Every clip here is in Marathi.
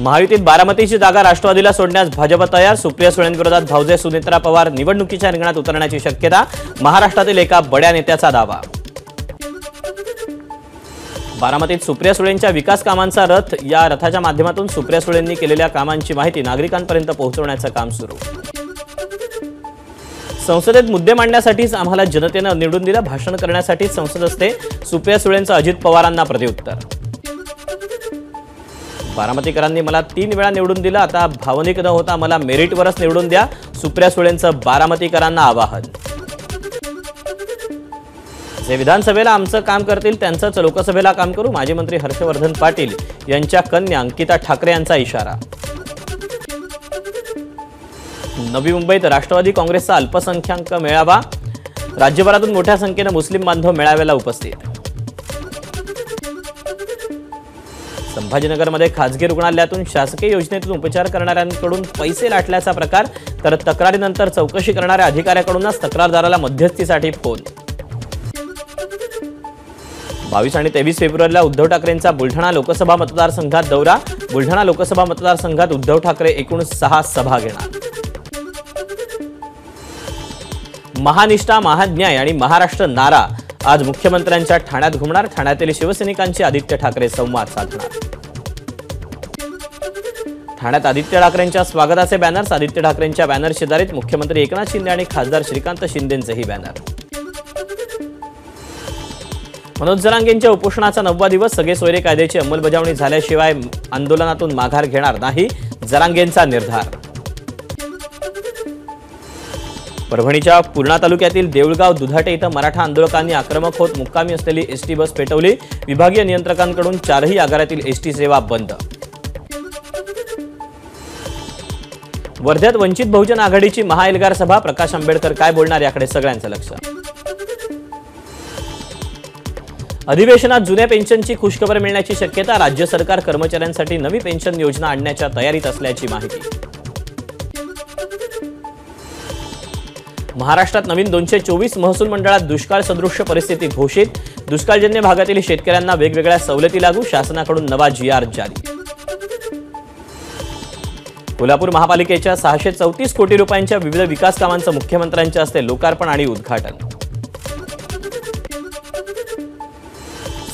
महायुतीत बारामतीची जागा राष्ट्रवादीला सोडण्यास भाजप तयार। सुप्रिया सुळेंविरोधात भाऊजे सुनेत्रा पवार निवडणुकीच्या रिंगणात उतरण्याची शक्यता। महाराष्ट्रातील एका बड्या नेत्याचा दावा। बारामतीत सुप्रिया सुळेंच्या विकास कामांचा रथ। या रथाच्या माध्यमातून सुप्रिया सुळेंनी केलेल्या कामांची माहिती नागरिकांपर्यंत पोहोचवण्याचं काम सुरू। संसदेत मुद्दे मांडण्यासाठीच आम्हाला जनतेने निवडून दिलं। भाषण करण्यासाठीच संसद असते। सुप्रिया सुळेंचं अजित पवारांना प्रत्युत्तर। बारामतीकरांनी मला 3 वेळा निवडून दिलं, आता भावनिक न होता मला मेरिटवरच निवडून द्या। सुप्रिया सुळेंचं बारामतीकरांना आवाहन। जे विधानसभेला आमचं काम करतील त्यांचंच लोकसभेला काम करू। माजी मंत्री हर्षवर्धन पाटील यांच्या कन्या अंकिता ठाकरे यांचा इशारा। नवी मुंबईत राष्ट्रवादी काँग्रेसचा अल्पसंख्याक मेळावा। राज्यभरातून मोठ्या संख्येने मुस्लिम बांधव मेळाव्याला उपस्थित। संभाजीनगरमध्ये खासगी रुग्णालयातून शासकीय योजनेतून उपचार करणाऱ्यांकडून पैसे लाटल्याचा प्रकार, तर तक्रारीनंतर चौकशी करणाऱ्या अधिकाऱ्याकडूनच तक्रारदाराला मध्यस्थीसाठी फोन। 22 आणि 23 फेब्रुवारीला उद्धव ठाकरेंचा बुलढाणा लोकसभा मतदारसंघात दौरा। बुलढाणा लोकसभा मतदारसंघात उद्धव ठाकरे एकूण 6 सभा घेणार। महानिष्ठा, महान्याय आणि महाराष्ट्र नारा आज मुख्यमंत्र्यांच्या ठाण्यात घुमणार। ठाण्यातील शिवसैनिकांची आदित्य ठाकरे संवाद साधणार। ठाण्यात आदित्य ठाकरेंच्या स्वागताचे बॅनर्स। आदित्य ठाकरेंच्या बॅनर शेजारीत मुख्यमंत्री एकनाथ शिंदे आणि खासदार श्रीकांत शिंदेंचेही बॅनर। मनोज जरांगेंच्या उपोषणाचा 9वा दिवस। सगळे सोयरे कायद्याची अंमलबजावणी झाल्याशिवाय आंदोलनातून माघार घेणार नाही, जरांगेंचा निर्धार। परभणीच्या पूर्णा तालुक्यातील देऊळगाव दुधाटे इथं मराठा आंदोलकांनी आक्रमक होत मुक्कामी असलेली एसटी बस पेटवली। विभागीय नियंत्रकांकडून 4ही आगारातील एसटी सेवा बंद। वर्ध्यात वंचित बहुजन आघाडीची महाएल्गार सभा। प्रकाश आंबेडकर काय बोलणार याकडे सगळ्यांचं लक्ष। अधिवेशनात जुन्या पेन्शनची खुशखबर मिळण्याची शक्यता। राज्य सरकार कर्मचाऱ्यांसाठी नवी पेन्शन योजना आणण्याच्या तयारीत असल्याची माहिती। महाराष्ट्रात नवीन 224 महसूल मंडळात दुष्काळ सदृश्य परिस्थिती घोषित। दुष्काळजन्य भागातील शेतकऱ्यांना वेगवेगळ्या सवलती लागू। शासनाकडून नवा GR जारी। कोल्हापूर महापालिकेच्या 634 कोटी रुपयांच्या विविध विकास कामांचं मुख्यमंत्र्यांच्या हस्ते लोकार्पण आणि उद्घाटन।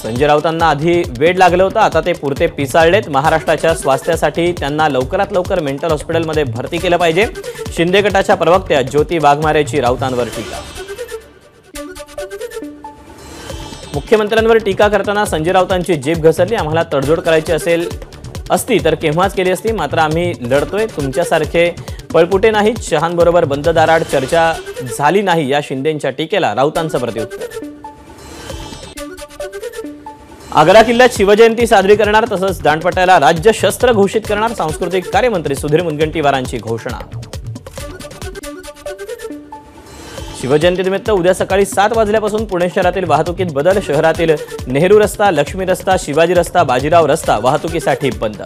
संजय राऊतांना आधी वेड लागलं होतं, आता ते पुरते पिसाळलेत। महाराष्ट्राच्या स्वास्थ्यासाठी त्यांना लवकरात लवकर मेंटल हॉस्पिटलमध्ये भरती केलं पाहिजे। शिंदे गटाच्या प्रवक्त्या ज्योती वाघमारेची राऊतांवर टीका। मुख्यमंत्र्यांवर टीका करताना संजय राऊतांची जीभ घसरली। आम्हाला तडजोड करायची असती तर केव्हाच केली असती, मात्र आम्ही लढतोय, तुमच्यासारखे पळपुटे नाहीत। शहांबरोबर बंद दाराआड चर्चा झाली नाही या शिंदेंच्या टीकेला राऊतांचं प्रत्युत्तर। आग्रा किल्ल्यात शिवजयंती साजरी करणार, तसंच दांडपट्ट्याला राज्य शस्त्र घोषित करणार। सांस्कृतिक कार्यमंत्री सुधीर मुनगंटीवारांची घोषणा। शिवजयंतीनिमित्त उद्या सकाळी 7 वाजल्यापासून पुणे शहरातील वाहतुकीत बदल। शहरातील नेहरू रस्ता, लक्ष्मी रस्ता, शिवाजी रस्ता, बाजीराव रस्ता वाहतुकीसाठी बंद।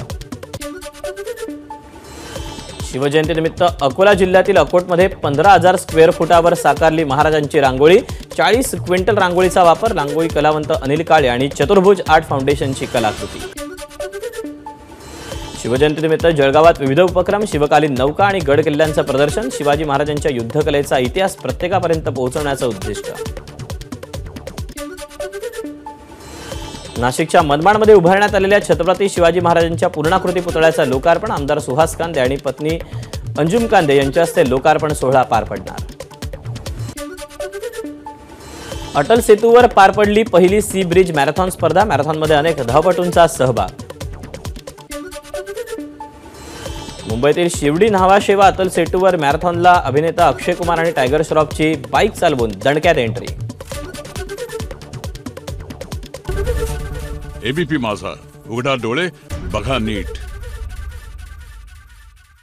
शिवजयंतीनिमित्त अकोला जिल्ह्यातील अकोटमध्ये 15,000 स्क्वेअर फुटावर साकारली महाराजांची रांगोळी। 40 क्विंटल रांगोळीचा वापर। रांगोळी कलावंत अनिल काळे आणि चतुर्भुज आर्ट फाउंडेशनची कलाकृती। शिवजयंतीनिमित्त जळगावात विविध उपक्रम। शिवकालीन नौका आणि गड किल्ल्यांचं प्रदर्शन। शिवाजी महाराजांच्या युद्धकलेचा इतिहास प्रत्येकापर्यंत पोहोचवण्याचं उद्दिष्ट। नाशिकच्या मनमाडमध्ये उभारण्यात आलेल्या छत्रपती शिवाजी महाराजांच्या पूर्णाकृती पुतळ्याचं लोकार्पण। आमदार सुहास कांदे आणि पत्नी अंजुम कांदे यांच्या हस्ते लोकार्पण सोहळा पार पडणार। अटल सेतूवर पार पडली पहिली सी ब्रिज मॅरेथॉन स्पर्धा। मॅरेथॉनमध्ये अनेक धावपटूंचा सहभाग। मुंबईतील शिवडी न्हावाशेवा अटल सेतूवर मॅरेथॉनला अभिनेता अक्षय कुमार आणि टायगर श्रॉफची बाईक चालवून दणक्यात एंट्री। एबीपी माझा, उघडा डोळे बघा नीट।